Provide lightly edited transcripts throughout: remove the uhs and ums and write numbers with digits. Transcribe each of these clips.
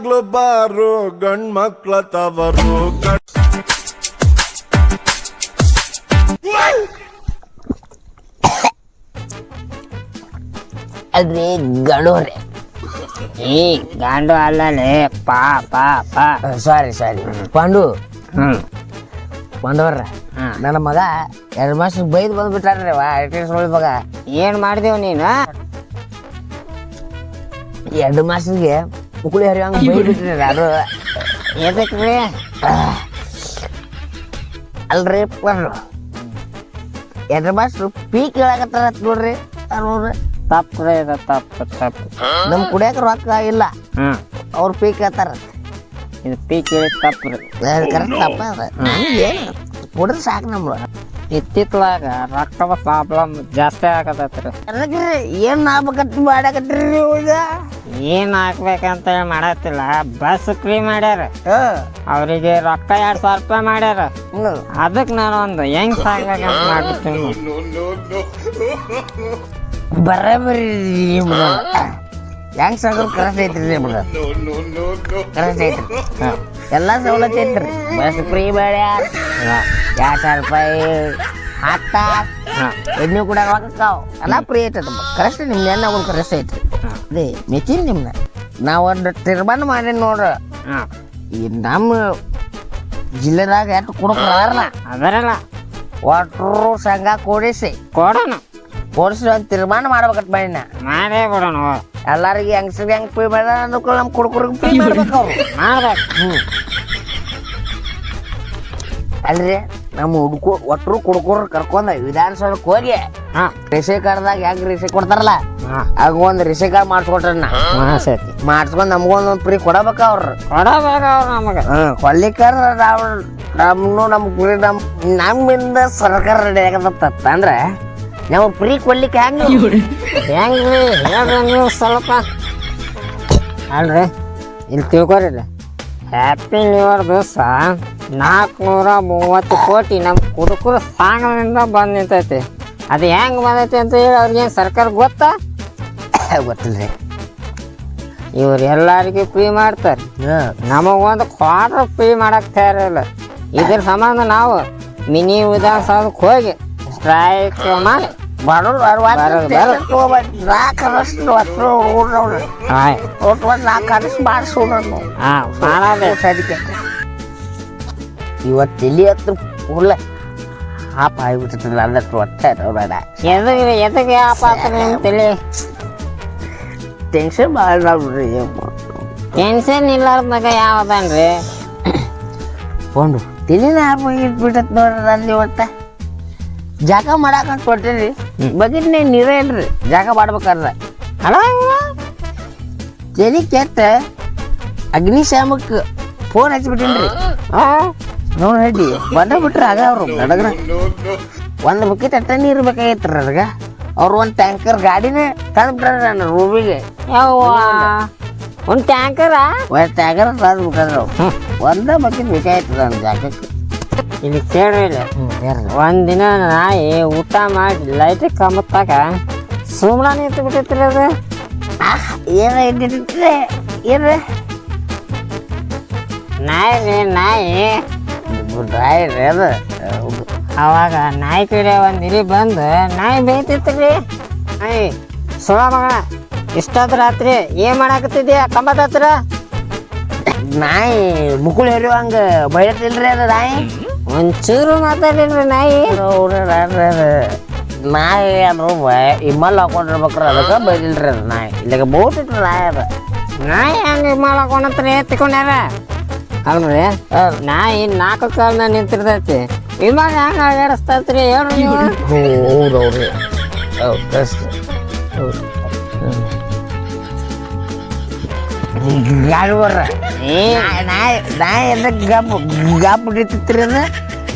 ಯಾವಾಗ್ಲೂ ಬಾರು ಗಂಡ್ ಮಕ್ಳ ತವರು ಅಲ್ರಿ ಗಣೋರೆ ಈ ಗಾಂಡು ಅಲ್ಲಲೇ ಪಾ ಪಾ ಪಾ ಸಾರಿ ಪಾಂಡು ಪಾಂಡವ್ರ ಹಾ. ನನ್ನ ಮಗ 2 ಮಾಸ ಬೈದ್ ಬಂದ್ಬಿಟ್ಟಾರ್ರಿ ಮಗ ಏನ್ ಮಾಡಿದೆವ್ ನೀನು? 2 ಮಾಸಕ್ಕೆ ಮುಕುಳಿ ಹರಿಯಂಗ ಬೈದ್ಬಿಟ್ರಿ ಅದು ಎದಕ್ರಿ? ಅಲ್ರಿ ಪಾಂಡು 2 ಮಾಸ ಪೀಕ್ ಹೇಳಕತ್ತಾರ ನೋಡ್ರಿ ಅವ್ರ ತಪ್ಪ್ರಿ ಇದು ತಪ್ಪು. ನಮ್ ಕುಡಿಯಾಕ ರೊಕ್ಕ ಇಲ್ಲ ಅವ್ರ ಪೀಕ್ ಹೇಳ್ತಾರ ಇದು ಪೀಕ್ ಹೇಳಿ ತಪ್ಪ್ರಿ. ಕರೆಕ್ಟ್ ತಪ್ಪ ಏನು ಕುಡಿದ್ರೆ ಸಾಕು ನಮ್ದು ಇತ್ತಿತ್ಲಾಗ ರೊಕ್ಕದ ಪ್ರಾಬ್ಲಮ್ ಜಾಸ್ತಿ ಆಗತೈತ್ರಿ. ಅದಕ್ಕೆ ಏನ್ ಆಗ್ಬೇಕಂತ ಮಾಡಾಕತ್ರಿ ನೀವು ಈಗ ಏನ್ ಹಾಕ್ಬೇಕಂತ ಹೇಳಿ ಮಾಡತ್ತಿಲ್ಲ. ಬಸ್ ಫ್ರೀ ಮಾಡ್ಯಾರ, ಅವರಿಗೆ ರೊಕ್ಕ 2,000 ರೂಪಾಯಿ ಮಾಡ್ಯಾರ. ಅದಕ್ಕೆ ನಾನು ಒಂದು ಹೆಂಗ್ ಸಾಕ್ಬೇಕಂತ ಮಾಡ್ಬಿಡ್ತೀನಿ. ಬರಬರಿ ಹೆಂಗ್ ಸಾಕೋರು ಕರೆಕ್ಟ್ ಐತ್ರಿ ನಿಮ್ಗೆ ಕರೆಕ್ಟ್ ಐತ್ರಿ ಎಲ್ಲ ಸವಲತ್ತು ಐತ್ರಿ. ಬಸ್ ಫ್ರೀ ಮಾಡ್ಯಾರ, 2,000 ರೂಪಾಯಿ ಹಾಕ್ತ ಎಣ್ಣೆ ಕೂಡ ರೊಕ್ಕವು ಎಲ್ಲ ಫ್ರೀ ಐತದ ಕರೆಕ್ಟ್. ನಿಮ್ದು ಎಣ್ಣೆ ಅವ್ರು ಕರೆಕ್ಟ್ ಐತ್ರಿ. ಅದೇ ಮೆಚ್ಚಿನ ನಿಮ್ನ ನಾವು ಒಂದು ತೀರ್ಮಾನ ಮಾಡೀನಿ ನೋಡ್ರಿ. ಈ ನಮ್ಮ ಜಿಲ್ಲೆದಾಗ ಎಷ್ಟು ಕುಡುಕರಲ್ಲ ಅದರಲ್ಲ ಒಟ್ರು ಸಂಘ ಕೂಡಿಸಿ ಕೊಡೋಣ, ಒಂದು ತೀರ್ಮಾನ ಮಾಡ್ಬೇಕಂತ ಮಾಡಿನ. ಮಾಡೇ ಬಿಡೋಣ. ಎಲ್ಲಾರಿಗೆ ಹೆಂಗಸ್ರಿಗೆ ಹೆಂಗ್ ಪೇ ಮಾಡ ನಮ್ಮ ಕುಡುಕರಿಗೆ ಪೇ ಮಾಡ್ಬೇಕು ಅವ್ರು ಮಾಡ್ಬೇಕು. ಅಲ್ರಿ ನಮ್ಮ ಒಟ್ಟರು ಕುಡುಕರು ಕರ್ಕೊಂಡ ವಿಧಾನಸೌಧಕ್ಕೆ ಹೋಗಿ ರೇಷನ್ ಕಾರ್ಡ್ದಾಗ ಹೆಂಗ್ ರೇಷನ್ ಕೊಡ್ತಾರಲ್ಲ ಆಗ ಒಂದು ರೇಷನ್ ಕಾರ್ಡ್ ಮಾಡಿಸ್ಕೊಟ್ರ ಮಾಡಿಸ್ಕೊಂಡ್ ನಮ್ಗೊಂದು ಫ್ರೀ ಕೊಡಬೇಕ ಅವ್ರ ನಮಗೆ ಕೊಡ್ಲಿಕ್ಕಾರ ನಮ್ ಗುರಿ ನಮ್ಮಿಂದ ಸರ್ಕಾರ ರೆಡಿ ಆಗತ್ತ ಅಂದ್ರೆ ನಾವು ಫ್ರೀ ಕೊಡ್ಲಿಕ್ಕೆ ಹೆಂಗ್ರಿ ಹೇಳ್ರಿ ನೀವು ಸ್ವಲ್ಪ. ಅಲ್ರಿ ಇಲ್ಲಿ ತಿಳ್ಕೊರಿ, ಹ್ಯಾಪಿ ನ್ಯೂ ಇಯರ್ ದಿವಸ 430 ಕೋಟಿ ನಮ್ಮ ಕುಡುಕರು ಸಾಂಗ್ನಿಂದ ಬಂದು ನಿಂತೈತಿ. ಅದು ಹೆಂಗ್ ಬಂದೈತಿ ಅಂತ ಹೇಳಿ ಅವ್ರಿಗೇನು ಸರ್ಕಾರ ಗೊತ್ತಾ? ಗೊತ್ತಿಲ್ರಿ. ಇವ್ರು ಎಲ್ಲರಿಗೂ ಫ್ರೀ ಮಾಡ್ತಾರೆ, ನಮಗೊಂದು ಕ್ವಾರ್ಟರ್ ಫ್ರೀ ಮಾಡಕ್ ತಯಾರಿಲ್ಲ. ಇದ್ರ ಸಂಬಂಧ ನಾವು ಮಿನಿ ವಿಧಾನಸೌಧಕ್ಕೆ ಹೋಗಿ ಸ್ಟ್ರೈಕ್ ಮಾಡಿ ಇವತ್ತು ತಲಿ ಹತ್ರ ಫುಲ್ ಹಾಪ್ ಆಗಿಬಿಟ್ಟಿರ್ತದೆ ಅದಕ್ಕೆ ಒಟ್ಟೆ ಎದಕ್ಕೆ ತಲೆ ಟೆನ್ಷನ್ ಭಾಳ ಬಿಡ್ರಿ. ಟೆನ್ಷನ್ ಇಲ್ಲಾರ್ದಾಗ ಯಾವ್ದನ್ರಿ ಕೊಂಡು ತಲಿನ ಹಾಪ್ ಆಗಿಟ್ಬಿಟ್ಟತ್ ನೋಡ್ರಿ ಅಲ್ಲಿ ಒಟ್ಟ ಜಾಗ ಮಾಡಾಕಂತ ಕೊಟ್ಟಿರಿ ಬಗಿಟ್ನೆ ನೀರೇ ಇಲ್ರಿ ಜಾಗ ಮಾಡ್ಬೇಕಾದ್ರೆ ಅಲ್ಲ ತಲಿ ಕೆಟ್ಟ ಅಗ್ನಿಶಾಮಕ್ಕೆ ಫೋನ್ ಹಚ್ಬಿಟ್ಟಿನ್ರಿ. ನೋಡಿ ಹೇಳಿ ಬಂದ ಬಿಟ್ರಿ ಆಗ ಅವ್ರು ನಡಗ್ರ 1 ಬಕೆಟ್ ಅಟ್ಟ ನೀರು ಬೇಕಾಗೈತ್ರಿ ಅದ್ರಾಗ. ಅವ್ರು 1 ಟ್ಯಾಂಕರ್ ಗಾಡಿನೇ ತಂದು ಬಿಟ್ಟಾರ ನನ್ನ ರೂಮಿಗೆ. ಒಂದು ಟ್ಯಾಂಕರ 1 ಟ್ಯಾಂಕರ್ ತಂದು ಬಿಟ್ಟಾರ ಅವ್ರು. 1 ಬಕೆಟ್ ಬೇಕಾಯ್ತದ ನನ್ನ ಜಾಗಕ್ಕೆ. ಇಲ್ಲಿ ಕೇಳ್ರಿ, ಒಂದಿನ ನಾಯಿ ಊಟ ಮಾಡಿ ಲೈಟ್ ಕಂಬತ್ತಾಗ ಸುಮ್ಮನೆ ನಿಂತು ಬಿಟ್ಟೈತ್ರಿ. ಅದು ಏನ ಇಟ್ಟಿರ್ತೀರಿ ಏನ್ರಿ ನಾಯಿ ನಾಯಿ ರೀ ಅದು. ಅವಾಗ ನಾಯಿ ಕಡೆ ಒಂದು ಇಲಿ ಬಂದು ನಾಯಿ ಬೇಯ್ತಿತ್ರಿ. ನಾಯಿ ಸುಳ ಮಗ ಇಷ್ಟೊತ್ತು ರಾತ್ರಿ ಏನ್ ಮಾಡಾಕತ್ತಿದ್ಯಾ ಕಂಬದ ಹತ್ರ? ನಾಯಿ ಮುಕುಳಿ ಹರಿಯುವಂಗ ಬೈತಿಲ್ರಿ ಅದು ನಾಯಿ. ಒಂಚೂರು ಮಾತಾಡಿಲ್ರಿ ನಾಯಿ. ನಾಯಿ ಅದು ಇಮ್ಮಲ್ ಹಾಕೊಂಡಿರ್ಬೇಕ್ರಿ ಅದಕ್ಕೆ ಬೈದಿಲ್ರಿ ಅದು ನಾಯಿ. ಇಲ್ಲಿಗೆ ಬೋಟ್ ಇಟ್ರಿ ನಾಯಿ ಅದು. ನಾಯಿ ಹಂಗ ಮಾಡಕೊಂಡ್ರಿ ಎತ್ತಿಕೊಂಡ್ಯಾರ ಅಲ್ರಿ. ನಾಯಿ 4 ಕಾಲ್ನ ನಿಂತಿರ್ತೈತಿ, ವಿಮಾನ ಹೆಂಗ ಅಳಗಾಡಿಸ್ತೈತ್ರಿ ಹೇಳ್ರಿ ನೀವು. ಹೌದವ್ರಿ ಗಾಡಿ ಬರ್ರ ನಾಯಿ ಎದಕ್ಕೆ ಗಪ್ ಹಿಡಿತಿತ್ರಿ ಅದು?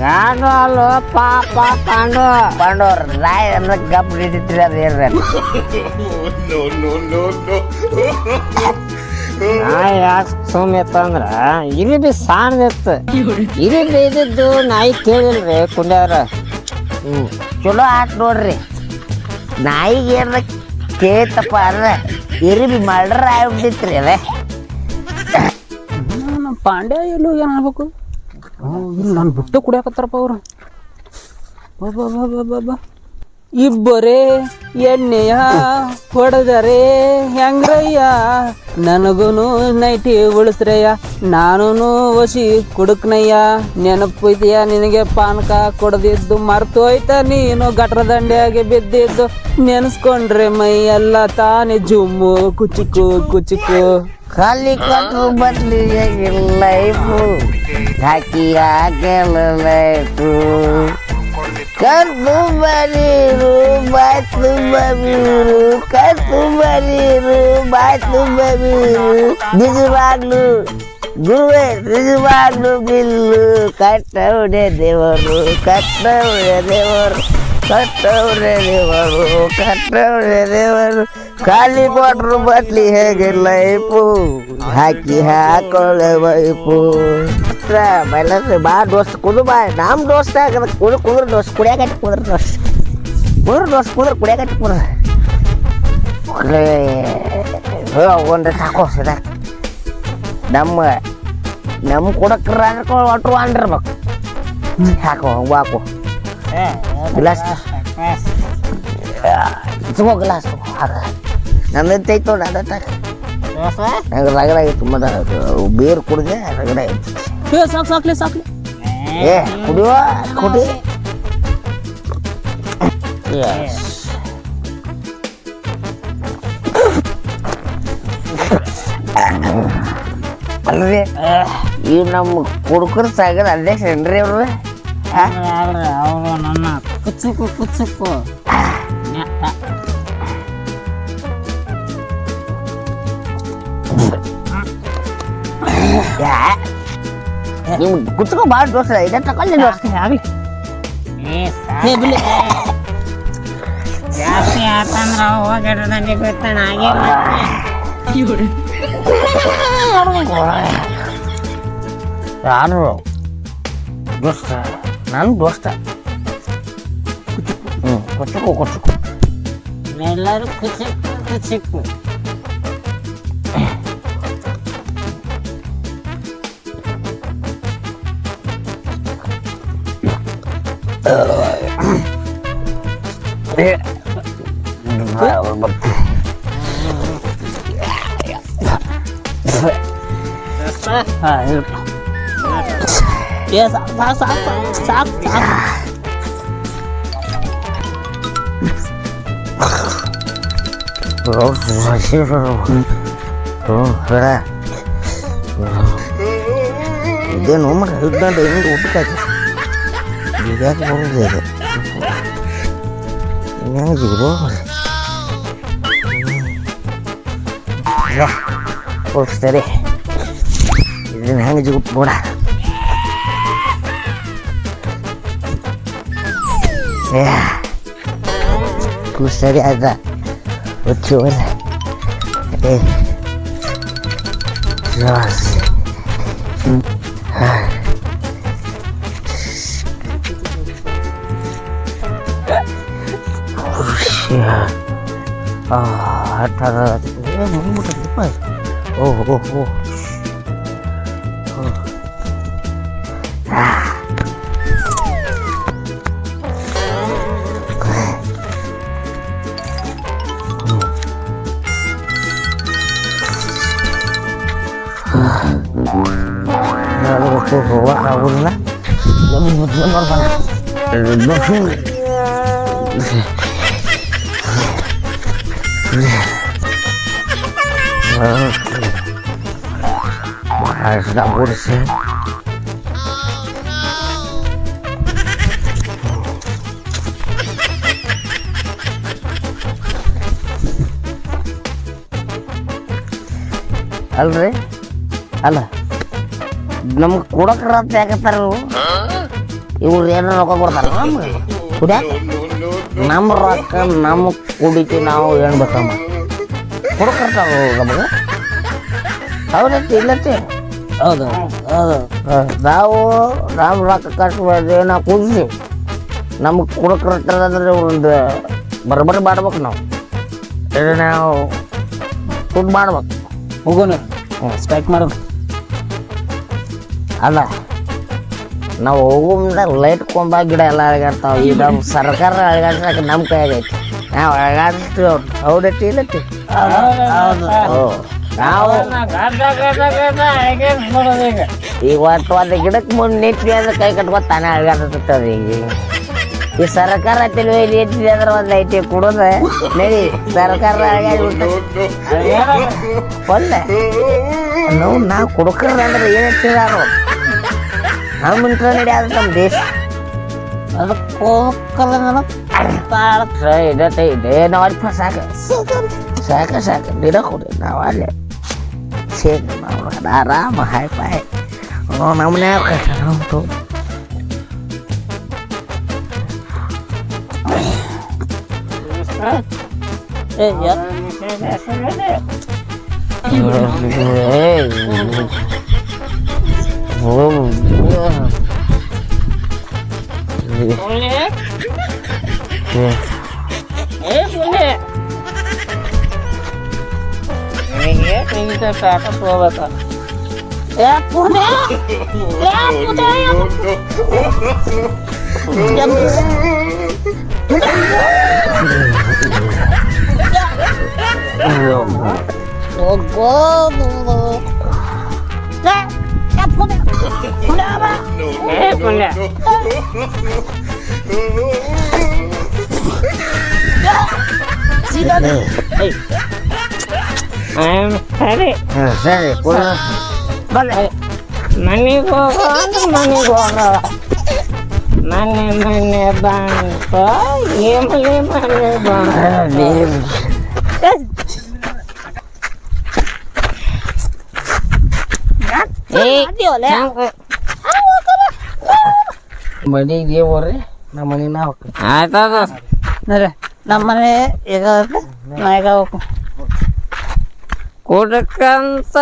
ಗಾಡು ಅಲ್ಲೋ ಪಾಪ ಪಾಂಡವ್ರ ನಾಯಿ ಎದಕ್ಕೆ ಗಪ್ ಹಿಡಿತಿತ್ರಿ ಅದು ಹೇಳ್ರಿ. ನಾಯಿ ಯಾಕೆ ಸುಮ್ಮ ಇತ್ತಂದ್ರ ಇರಿ ಬಿ ಸಾಣದಿತ್ತು. ಇರಿ ಬೇಯ್ದಿದ್ದು ನಾಯಿ ಕೇಳಿಲ್ರಿ ಕುಂಡ್ಯಾರ. ಚಲೋ ಆತ್ ನೋಡ್ರಿ. ನಾಯಿಗೆ ಏನ ಕೇಳ್ತಪ್ಪ ಅಂದ್ರೆ ಇರಿ ಬಿ ಮರ್ಡರ್ ಆಗ್ಬಿಟ್ಟಿತ್ರಿ ಅದೇ. ಪಾಂಡ್ಯ ಎಲ್ಲೋ ಏನು ಅನ್ಬೇಕು ಇಲ್ಲಿ ನಾನು ಬಿಟ್ಟು ಕುಡಿಯಾಕತ್ತಾರಪ್ಪ ಅವ್ರು ಬಾ ಇಬ್ಬರೇ ಎಣ್ಣೆಯ ಹೊಡೆದರೆ ಹೆಂಗ್ರಯ್ಯ ನನಗೂನು ನೈಟಿ ಉಳಿಸ್ರಯ್ಯ ನಾನೂ ವಸಿ ಕುಡುಕ್ನಯ್ಯ ನೆನಪೈತಿಯ ನಿನಗೆ ಪಾನಕ ಕೊಡದಿದ್ದು ಮರ್ತೋಯ್ತ ನೀನು ಗಟ್ರ ದಂಡೆಯಾಗಿ ಬಿದ್ದಿದ್ದು ನೆನೆಸ್ಕೊಂಡ್ರೆ ಮೈ ಎಲ್ಲ ತಾನೇ ಜುಮ್ಮು ಕುಚಿಕು ಕುಚಿಕು ಖಾಲಿ ಕೊಟ್ಟರು ಬದ್ಲಿಗೆ ಲೈಫು ಹಾಕಿ ಹಾಕಲ ಲೈಫು ಕತ್ತು ಬರೀರು ಬಾಯ್ ತುಂಬ ಬೀರು ಕತ್ತು ಬರೀರು ಬಾಯ್ ತುಂಬ ಬೀರು ನಿಜವಾಗ್ಲು ಗುರುವೇ ನಿಜವಾಗ್ಲು ಬಿಲ್ಲು ಕಟ್ಟವಡೆ ದೇವರು ಕಟ್ಟವಡೆ ದೇವರು ಕಟ್ಟವಡೆ ದೇವರು ಕಟ್ಟವಡೆ ದೇವರು ಖಾಲಿ ಕೊಟ್ರು ಬಟ್ಲಿ ಹೇಗೆ ಲೈಫು ಹಾಕಿ ಹಾಕೊಳ್ಳೆ ವೈಪು ಬೈಲಂದ್ರೆ ಬಾ ದೋಸ್ತ್ ಕುದು ಬಾ ನಮ್ಮ ದೋಸ್ತ ಕುದ್ರ ದೋಸ್ತ್ ಕುಡಿಯಾಕಟ್ಟಿ ಕುದ್ರ ದೋಸ್ತ್ ಕುಡಿಯಾಕಟ್ಟಿ ಕುದ್ರ ಒಂದ್ರೆ ಸಾಕೋ ಸದಾ ನಮ್ಮ ಕುಡಕ್ರ ಒಟ್ರು ಅಂಡಿರ್ಬೇಕು ಹಾಕೋ ಹಾಕು ಗ್ಲಾಸ್ ಇಟ್ಕೋ ಗ್ಲಾಸ್ ಹಾಕ ನನ್ನದು ತೈತು ನನ್ನ ತಾಕ ನಂಗೆ ರಗಡ ಆಯ್ತು ಮದ ಬೇರು ಕುಡಿದೆ ರಗಡ ಆಯ್ತು ಸಾಕ್ಲಿ ಏ ಕುಡಿಯುವ ಕುಡಿ ಅಲ್ರಿ ಈ ನಮ್ಮ ಕುಡುಕರು ಸಾಗದ ಅಧ್ಯಕ್ಷ ಏನ್ರಿ ಅವ್ರು ಅವರು ನನ್ನ ಕುಚ್ಚುಕು ನಿಮ್ ಕುಚ್ಕೋ ಭಾಳ ದೋಸ್ತ ಇದೆ ತಕೊಳ್ಳಿ ದೋಸ್ತ ಆಗ್ಲಿ ಜಾಸ್ತಿ ಆತಂದ್ರ ಹೋಗಿಡ್ರ ನನಗೆ ಗೊತ್ತಾನ ಹಾಗೆ ಯಾರು ದೋಸ್ತ ನಾನು ದೋಸ್ತ ಕುಚ್ಚುಕು ಎಲ್ಲರೂ ಕುಚಿಕ್ಕು ಸಾಕು ಇದೇನು ಮಾಡಿ ಹಿಡ್ಕೊಂಡು ಹೆಂಗೆ ಊಟಕ್ಕಾಗಿ ಇದ್ಯಾಕೆ ಬರೋದು ಇದು ಹೆಂಗೆ ಜಿಗ್ರು ಸರಿ ಇದನ್ನ ಹೆಂಗೆ ಜಿಗುಟ್ ನೋಡ ಸರಿ ಆಯ್ತಾ ಹುಚ್ಚು ಏ ಓ ಹೋಗಕ್ಕಾಗೋದಿಲ್ಲ ಓಡಿಸಿ ಅಲ್ರಿ ಅಲ್ಲ ನಮ್ಗೆ ಕೊಡಕ್ರ ಅಂತ ಯಾಕತ್ತಾರ ಇವ್ರು ಏನೋ ರೊಕ್ಕ ಕೊಡ್ತಾರ ನಮ್ಗೆ ಕುಡಿಯಾಕ ನಮ್ಮ ರೊಕ್ಕ ನಮ್ಮ ಕುಡಿತಿ ನಾವು ಏನು ಬೇಕಮ್ಮ ಕೊಡಕರ್ತಾವ ನಮಗೆ ಹೌದತ್ತಿ ಇಲ್ಲತ್ತಿ ಹೌದು ನಾವು ನಮ್ಮ ರೊಕ್ಕ ಕಟ್ಬಾರ್ದು ನಾವು ಕುದಿಸಿ ನಮಗೆ ಕೊಡಕರ್ತಾರಂದ್ರೆ ಒಂದು ಬರಬರಿ ಮಾಡ್ಬೇಕು ನಾವು ನಾವು ದುಡ್ಡು ಮಾಡ್ಬೇಕು ಹೋಗೋಣ ಸ್ಟ್ರೈಕ್ ಮಾಡೋಣ ಅಲ್ಲ ನಾವು ಹೋಗೋ ಮುಂದೆ ಲೈಟ್ ಕೊಂಬ ಗಿಡ ಎಲ್ಲ ಅಳಗಾಡ್ತಾವ ಈಗ ನಮ್ಮ ಸರ್ಕಾರ ಅಳಗಾಡ್ಸಕ್ಕೆ ನಮ್ಮ ಕೈಯಾಗೈತಿ ನಾವು ಅಳಗಾಡಿಸ್ತೀವಿ ಹೌದೈತಿ ಇಲ್ಲತಿ ನಾವು ಈಗ ಒಂದು ಗಿಡಕ್ಕೆ ಮುಂದೆ ನಿಂತ್ವಿ ಅಂದ್ರೆ ಕೈ ಕಟ್ಕೊಂಡು ತಾನೇ ಅಳಗಾಡ್ತದ ಈಗ ಈ ಸರ್ಕಾರ ತಿಳಿವಿ ಇಲ್ಲಿ ಎತ್ತಿದೆ ಅಂದ್ರೆ ಒಂದು ಐತಿ ಕುಡೋದು ನಡಿ ಸರ್ಕಾರ ಅಳಗಾಡ್ಬಿಡ್ತದೆ ಒಳ್ಳೆ ನಾವು ಕುಡ್ಕರ್ದ ಅಂದ್ರೆ ಏನು ಹೇಳ್ತಿದಾರು ನಮ್ಮ ಮಿಂಟ್ರ ನಡೆಯಾದ ನಮ್ಮ ದೇಶ ಅದಕ್ಕೆ ಇದೇ ನಾವು ಸಾಕು ಸಾಕು ಸಾಕು ಗಿಡ ಕೊಡಿ ನಾವು ಅಲ್ಲೇ ಸೇರಿ ನಾವು ಆರಾಮ ಹಾಯ್ ಪಾಯ್ ನಮ್ಮನೆ ಉಂಟು ಸರಿ ಮನೆಗೆ ಹೋಗೋ ಮನೆಗೆ ಹೋಗೋ ಮನೆ ಬಂತ ಮನೆ ಮನೆಗೆ ಹೋಗ್ರಿ ನಮ್ಮ ಮನೆ ನಾವು ಆಯ್ತದ ನಮ್ಮ ಮನೆ ಈಗ ನಾಯಿಗ ಹೋಗ್ಬೇಕು ಕುಡ್ಕಂತ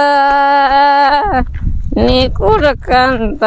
ನೀ ಕುಡ್ಕಂತ